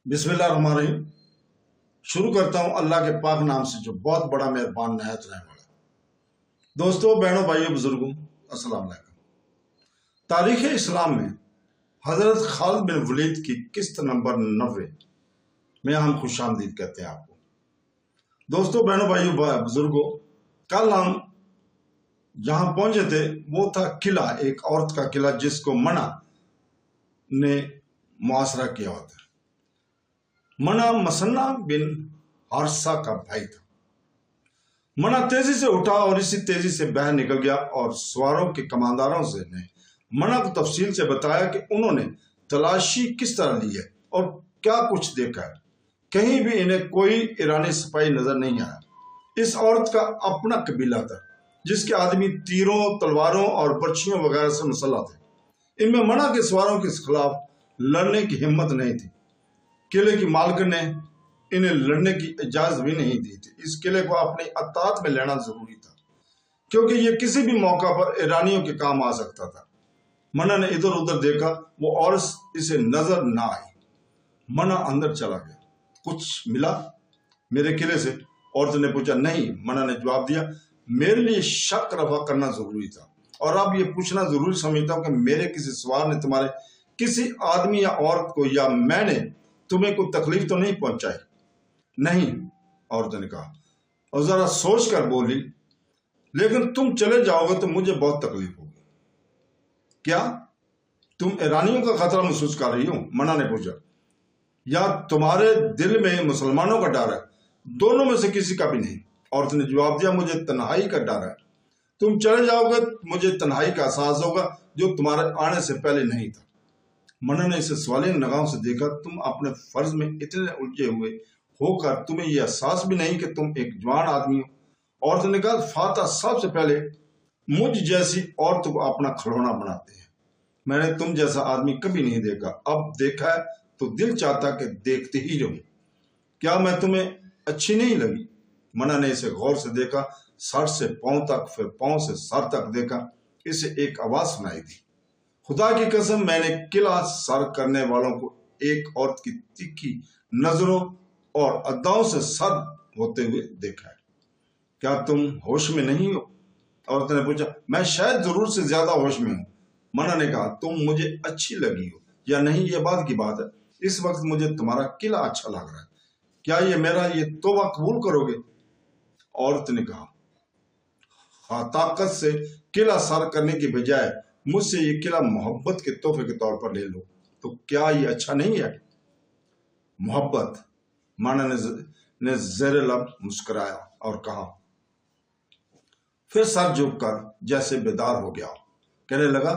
बिस्मिल्लाहिर्रहमानिर्रहीम। शुरू करता हूँ अल्लाह के पाक नाम से जो बहुत बड़ा मेहरबान नहायत रहने वाला है। दोस्तों, बहनों, भाइयों, बुजुर्गों, अस्सलाम वालेकुम। तारीख़ इस्लाम में हज़रत खालिद बिन वलीद की किस्त नंबर 90 में हम खुशामदीद कहते हैं आपको। दोस्तों, बहनों, भाइयों, बुजुर्गों, कल हम जहाँ पहुँचे थे वो था किला, एक औरत का किला जिसको मना ने मुआसरा किया हुआ था। मना मसन्ना बिन हारसा का भाई था। मना तेजी से उठा और इसी तेजी से बाहर निकल गया और सवारों के कमांडरों से ने मना को तफसील से बताया कि उन्होंने तलाशी किस तरह ली है और क्या कुछ देखा है। कहीं भी इन्हें कोई ईरानी सिपाही नजर नहीं आया। इस औरत का अपना कबीला था जिसके आदमी तीरों, तलवारों और बर्छियों वगैरह से मुसल्लह थे। इनमें मना के सवारों के खिलाफ लड़ने की हिम्मत नहीं थी। किले की मालकिन ने इन्हें लड़ने की इजाजत भी नहीं दी थी। इस किले को अपनी अतात में लेना जरूरी था क्योंकि ये किसी भी मौका पर ईरानियों के काम आ सकता था। मना ने इधर उधर देखा, वो औरत इसे नजर ना आई। मना अंदर चला गया। कुछ मिला मेरे किले से? औरत ने पूछा। नहीं, मना ने जवाब दिया, मेरे लिए शक रफा करना जरूरी था और अब ये पूछना जरूरी समझता हूँ कि मेरे किसी सवार ने तुम्हारे किसी आदमी या औरत को या मैंने तुम्हें कोई तकलीफ तो नहीं पहुंचाई? नहीं, औरत ने कहा और जरा सोच कर बोली, लेकिन तुम चले जाओगे तो मुझे बहुत तकलीफ होगी। क्या तुम ईरानियों का खतरा महसूस कर रही हो? मना ने पूछा। या तुम्हारे दिल में मुसलमानों का डर है? दोनों में से किसी का भी नहीं, औरत ने जवाब दिया। मुझे तन्हाई का डर है। तुम चले जाओगे मुझे तन्हाई का एहसास होगा जो तुम्हारे आने से पहले नहीं था। मना ने इसे सवालिया निगाहों से देखा। तुम अपने फर्ज में इतने उलझे हुए होकर तुम्हें यह एहसास भी नहीं कि तुम एक जवान आदमी हो। औरत ने कहा, फाता सबसे पहले मुझ जैसी औरत को अपना खिलौना बनाते हैं। मैंने तुम जैसा आदमी कभी नहीं देखा। अब देखा है तो दिल चाहता कि देखते ही रहूं। क्या मैं तुम्हें अच्छी नहीं लगी? मना ने इसे गौर से देखा, सर से पांव तक, फिर पांव से सर तक देखा। इसे एक आवाज सुनाई दी। खुदा की कसम, मैंने किला सर करने वालों को एक औरत की तीखी नजरों और अदाओं से सर होते हुए देखा है। क्या तुम होश में नहीं हो? औरत ने पूछा। मैं शायद जरूर से ज्यादा होश में हूं। मना ने कहा, तुम मुझे अच्छी लगी हो या नहीं ये बात की बात है। इस वक्त मुझे तुम्हारा किला अच्छा लग रहा है। क्या ये मेरा ये तोबा कबूल करोगे? औरत ने कहा, हाँ, ताकत से किला सर करने की बजाय मुझसे ये किला मोहब्बत के तोहफे के तौर पर ले लो तो क्या ये अच्छा नहीं है? मोहब्बत? माना ने ज़ेरे लब मुस्कुराया और कहा, फिर सर झुककर जैसे बेदार हो गया। कहने लगा,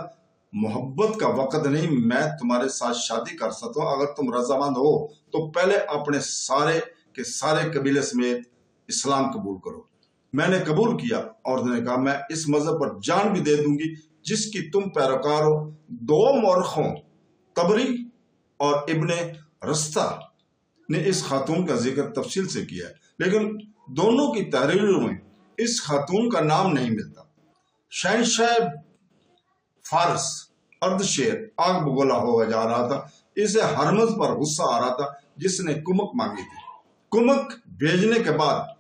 मोहब्बत का वक्त नहीं, मैं तुम्हारे साथ शादी कर सकता हूं अगर तुम रजामंद हो तो पहले अपने सारे के सारे कबीले समेत इस्लाम कबूल करो। मैंने कबूल किया। और ने कहा, मैं इस मजहब पर जान भी दे दूंगी जिसकी तुम पैरोकार हो। दो मौरखों, तबरी और इब्ने रस्ता ने इस खातून का जिक्र तफसील से किया है, लेकिन दोनों की तहरीरों में इस खातून का नाम नहीं मिलता। शहनशाह फारस अर्धशेर आग बगोला हो जा रहा था। इसे हरमज पर गुस्सा आ रहा था जिसने कुमक मांगी थी। कुमक भेजने के बाद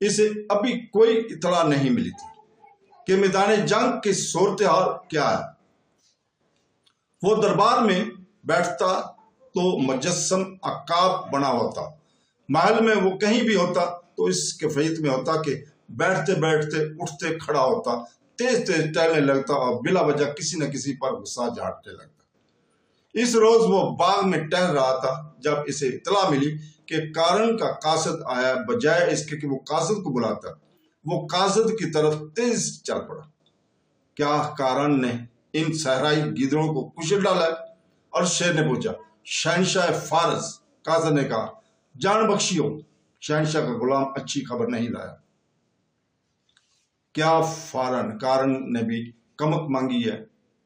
इसे अभी कोई इतला नहीं मिली थी कि मैदान जंग की सूरत हाल क्या है। वो दरबार में बैठता तो मुजस्सम अकाब बना होता। महल में वो कहीं भी होता तो इस कैफियत में होता कि बैठते बैठते उठते खड़ा होता, तेज तेज टहलने लगता और बिला वजह किसी न किसी पर गुस्सा झाड़ने लगता। इस रोज वो बाग में टहल रहा था जब इसे इतला मिली कि कारण का कासद आया। बजाय इसके कि वो कासद को बुलाता, वो कासद की तरफ तेज चल पड़ा। क्या कारण ने इन सहराई गिदड़ों को कुचल डाला? और शेर ने पूछा। शहनशाह फारस, कासद ने कहा, जान बख्शियो, शहनशाह का गुलाम अच्छी खबर नहीं लाया। क्या फारन? कारण ने भी कमक मांगी है?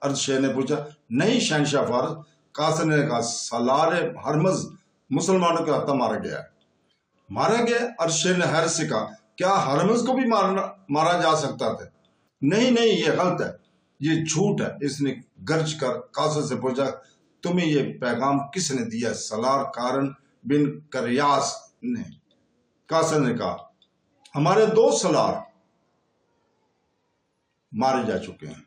अर्धशेर ने पूछा। नहीं शहनशाह फारस, कासद ने कहा, सालार हरमज मुसलमानों के हाथों मारा गया है। मारा गया? अर्धशेर ने हैरत से कहा, क्या हरमज को भी मारा जा सकता था? नहीं नहीं, ये गलत है, ये झूठ है। इसने गर्ज कर कासद से पूछा, तुम्हें ये पैगाम किसने दिया? सलार कारण بن کریاس نے کاسر نے کہا ہمارے 2 سالار مارے جا چکے ہیں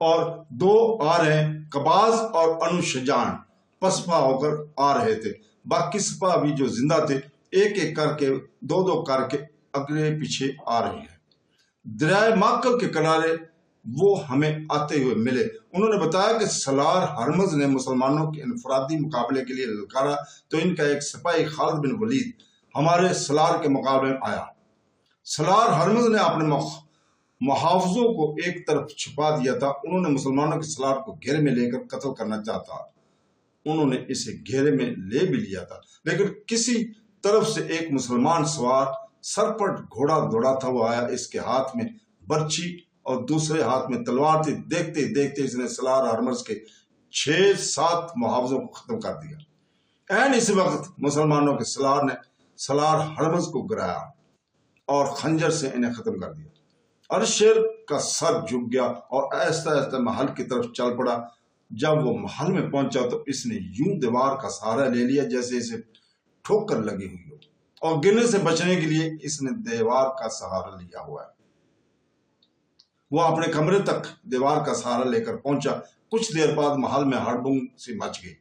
اور 2 آ رہے ہیں، قباز اور انوشجان پسپا ہو کر آ رہے تھے، باقی سپاہ بھی جو زندہ تھے ایک ایک کر کے 2 کر کے اگلے پیچھے آ رہی ہے۔ دریائے ماکل کے کنارے وہ ہمیں آتے ہوئے ملے۔ انہوں نے بتایا کہ سالار ہرمز نے مسلمانوں کے انفرادی مقابلے کے لیے للکارا تو ان کا ایک سپاہی خالد بن ولید ہمارے سالار کے مقابلے میں آیا۔ سالار ہرمز نے اپنے محافظوں کو ایک طرف چھپا دیا تھا، انہوں نے مسلمانوں کے سالار کو گھیرے میں لے کر قتل کرنا چاہتا، انہوں نے اسے گھیرے میں لے بھی لیا تھا، لیکن کسی طرف سے ایک مسلمان سوار سرپٹ گھوڑا دوڑاتا ہوا آیا، اس کے ہاتھ میں برچھی اور دوسرے ہاتھ میں تلوار تھی۔ دیکھتے دیکھتے اس نے سالار ہرمز کے 6-7 محافظوں کو ختم کر دیا۔ اسی وقت مسلمانوں کے سالار نے سالار ہرمز کو گرایا اور خنجر سے انہیں ختم کر دیا۔ ارشیر کا سر جھک گیا اور آہستہ آہستہ محل کی طرف چل پڑا۔ جب وہ محل میں پہنچا تو اس نے یوں دیوار کا سہارا لے لیا جیسے اسے ٹھوکر لگی ہوئی ہو، اور گرنے سے بچنے کے لیے اس نے دیوار کا سہارا لیا ہوا ہے۔ وہ اپنے کمرے تک دیوار کا سہارا لے کر پہنچا۔ کچھ دیر بعد محل میں ہڑبڑ سی مچ گئی،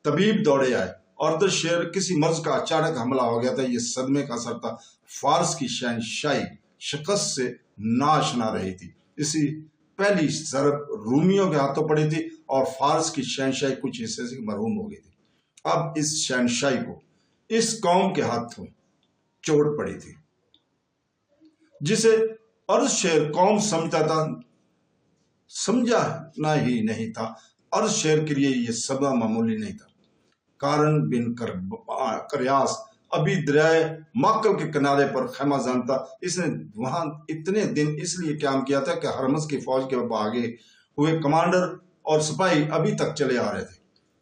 طبیب دوڑے آئے اور شیر کسی مرض کا اچانک حملہ ہو گیا تھا۔ یہ صدمے کا اثر تھا، فارس کی شہنشاہی شکست سے ناشنا رہی تھی۔ اسی پہلی ضرب رومیوں کے ہاتھوں پڑی تھی اور فارس کی شہنشاہی کچھ حصے سے محروم ہو گئی تھی۔ اب اس شہنشاہی کو اس قوم کے ہاتھوں چوٹ پڑی تھی جسے ارض شیر قوم سمجھتا تھا، سمجھنا ہی نہیں تھا۔ ارض شیر کے لیے یہ صدمہ معمولی نہیں تھا۔ کارن بن کریاس ابھی دریائے ماکل کے کنارے پر خیمہ زن تھا۔ اس نے وہاں اتنے دن اس لیے قیام کیا تھا کہ ہرمز کی فوج کے آگے ہوئے کمانڈر اور سپاہی ابھی تک چلے آ رہے تھے۔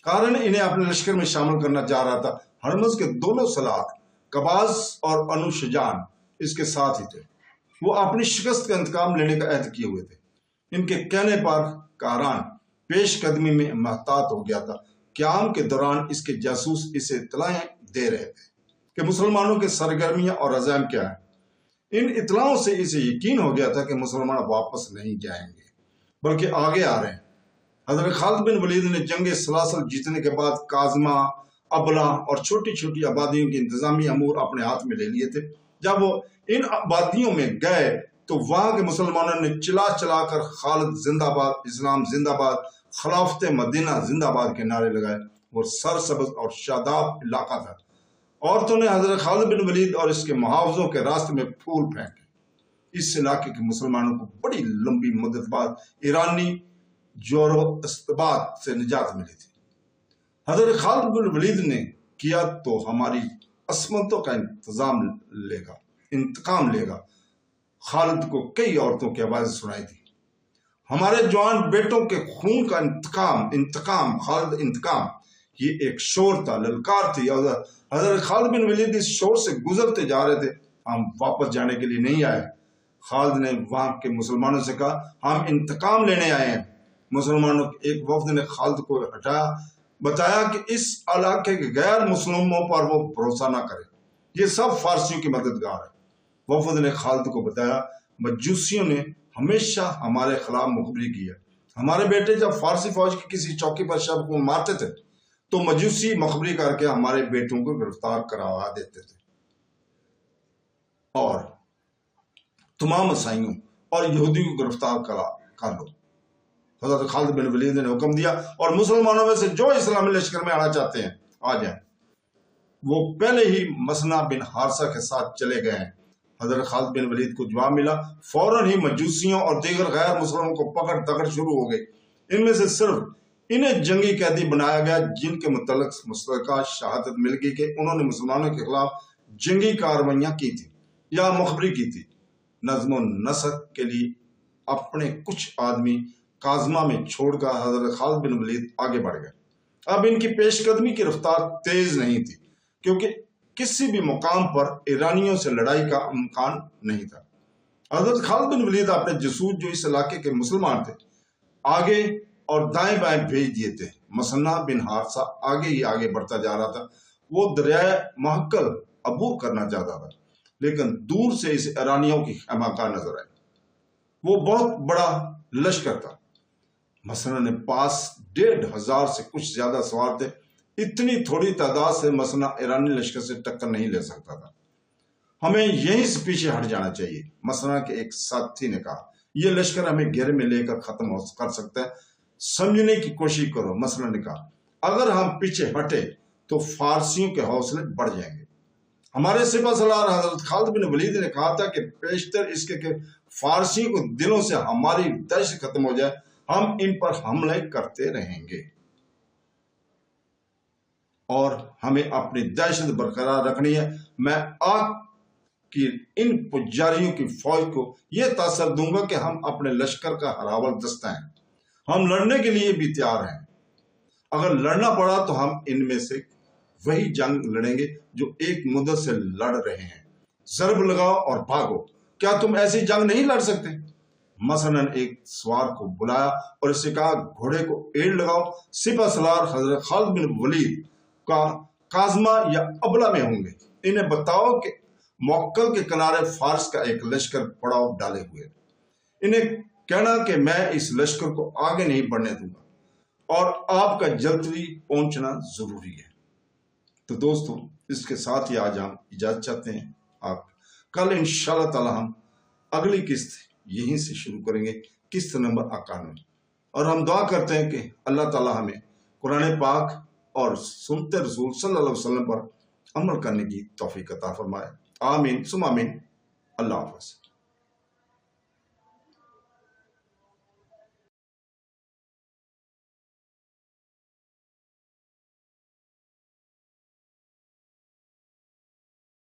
کارن انہیں اپنے لشکر میں شامل کرنا چاہ رہا تھا۔ ہرمز کے دونوں سالار قباز اور انوشجان اس کے ساتھ ہی تھے۔ وہ اپنی شکست کا انتقام لینے کا عہد کیے ہوئے تھے۔ ان کے کہنے پر کارن پیش قدمی میں محتاط ہو گیا تھا۔ قیام کے دوران اس کے جاسوس اسے اطلاعیں دے رہے تھے کہ مسلمانوں کے سرگرمیاں اور عزائم کیا ہیں۔ ان اطلاعوں سے اسے یقین ہو گیا تھا کہ مسلمان واپس نہیں جائیں گے بلکہ آگے آ رہے ہیں۔ حضرت خالد بن ولید نے جنگ سلاسل جیتنے کے بعد کاظمہ، ابلا اور چھوٹی چھوٹی آبادیوں کے انتظامی امور اپنے ہاتھ میں لے لیے تھے۔ جب وہ ان آبادیوں میں گئے تو وہاں کے مسلمانوں نے چلا چلا کر خالد زندہ باد، اسلام زندہ باد، خلافت مدینہ زندہ باد کے نعرے لگائے۔ وہ سرسبز اور شاداب علاقہ تھا۔ عورتوں نے حضرت خالد بن ولید اور اس کے محافظوں کے راستے میں پھول پھینکے۔ اس علاقے کے مسلمانوں کو بڑی لمبی مدت بعد ایرانی جور و استباد سے نجات ملی تھی۔ حضرت خالد بن ولید نے کیا تو ہماری عصمتوں کا انتقام لے گا۔ خالد کو کئی عورتوں کی آوازیں سنائی تھی، ہمارے جوان بیٹوں کے خون کا انتقام خالد انتقام۔ یہ ایک شور تھا، للکار تھی۔ حضرت خالد بن ولید اس شور سے گزرتے جا رہے تھے۔ ہم واپس جانے کے لیے نہیں آئے، خالد نے وہاں کے مسلمانوں سے کہا، ہم انتقام لینے آئے ہیں۔ مسلمانوں کے ایک وفد نے خالد کو ہٹایا، بتایا کہ اس علاقے کے غیر مسلموں پر وہ بھروسہ نہ کرے، یہ سب فارسیوں کی مددگار ہے۔ وفد نے خالد کو بتایا، مجوسیوں نے ہمیشہ ہمارے خلاف مخبری کی ہے۔ ہمارے بیٹے جب فارسی فوج کی کسی چوکی پر شب کو مارتے تھے تو مجوسی مخبری کر کے ہمارے بیٹوں کو گرفتار کروا دیتے تھے اور تمام عیسائیوں اور یہودیوں کو گرفتار کر لو۔ حضرت خالد بن ولید نے حکم دیا اور مسلمانوں میں سے جو اسلامی لشکر میں آنا چاہتے ہیں آ جائیں۔ وہ پہلے ہی مسنا بن حارثہ کے ساتھ چلے گئے ہیں۔ حضرت خالد بن ولید کو جواب ملا، فوراً ہی مجوسیوں اور دیگر غیر مسلموں کو پکڑ دکڑ شروع ہو گئی۔ ان میں سے صرف انہیں جنگی قیدی بنایا گیا جن کے متعلق مستقل شہادت مل گئی کہ انہوں نے مسلمانوں کے خلاف جنگی کارروائیاں کی تھی یا مخبری کی تھی۔ نظم و نسق کے لیے اپنے کچھ آدمی کاظمہ میں چھوڑ کر حضرت خالد بن ولید آگے بڑھ گئے۔ اب ان کی پیش قدمی کی رفتار تیز نہیں تھی کیونکہ کسی بھی مقام پر ایرانیوں سے لڑائی کا امکان نہیں تھا۔ حضرت خالد بن ولید اپنے جاسوس جو اس علاقے کے مسلمان تھے آگے اور دائیں بائیں بھیج دیے تھے، मसन्ना बिन हादसा आगे ही आगे बढ़ता जा रहा था। वो दरियाए महक्कल अबूर करना चाहता था, लेकिन दूर से इस ईरानियों की खैमागाह नजर आई। वो बहुत बड़ा लश्कर था। मसन्ना ने पास 1500 से कुछ ज्यादा सवार थे। इतनी थोड़ी तादाद से मसन्ना ईरानी लश्कर से टक्कर नहीं ले सकता था। हमें यहीं से पीछे हट जाना चाहिए, मसन्ना के एक साथी ने कहा। यह लश्कर हमें घेरे में लेकर खत्म कर सकता है, समझने की कोशिश करो। मसन्ना ने कहा, अगर हम पीछे हटे तो फारसियों के हौसले बढ़ जाएंगे। हमारे सिपह सलार हजरत खालिद बिन वलीद ने कहा था कि पेशतर इसके कि फारसियों को दिलों से हमारी दहशत खत्म हो जाए, हम इन पर हमले करते रहेंगे और हमें अपनी दहशत बरकरार रखनी है। मैं आग की इन पुजारियों की फौज को यह तासर दूंगा कि हम अपने लश्कर का हरावल दस्ता हैं, हम लड़ने के लिए भी तैयार हैं। अगर लड़ना पड़ा तो हम इनमें से वही जंग लड़ेंगे जो एक मुद्दत से लड़ रहे हैं। जरब लगाओ और भागो। क्या तुम ऐसी जंग नहीं लड़ सकते? मसन्ना ने एक सवार को बुलाया और इससे कहा, घोड़े को एड़ लगाओ। सिपह सलार हजरत खालिद बिन वलीद का काजमा या अबला में होंगे। इन्हें बताओ कि मोक्कल के किनारे फारस का एक लश्कर पड़ाव डाले हुए। इन्हें कहना कि मैं इस लश्कर को आगे नहीं बढ़ने दूंगा और आपका जल्दी पहुंचना जरूरी है। तो दोस्तों, इसके साथ ही आज हम इजाजत चाहते हैं। आप कल इंशाअल्लाह ताला हम अगली किस्त यहीं से शुरू करेंगे, किस्त नंबर 91। और हम दुआ करते हैं कि अल्लाह ताला हमें कुरान पाक और सुन्नत रसूल सल्लल्लाहु अलैहि वसल्लम पर अमल करने की तौफीक अता फरमाए। आमीन सुम आमीन। अल्लाह हाफ़िज़।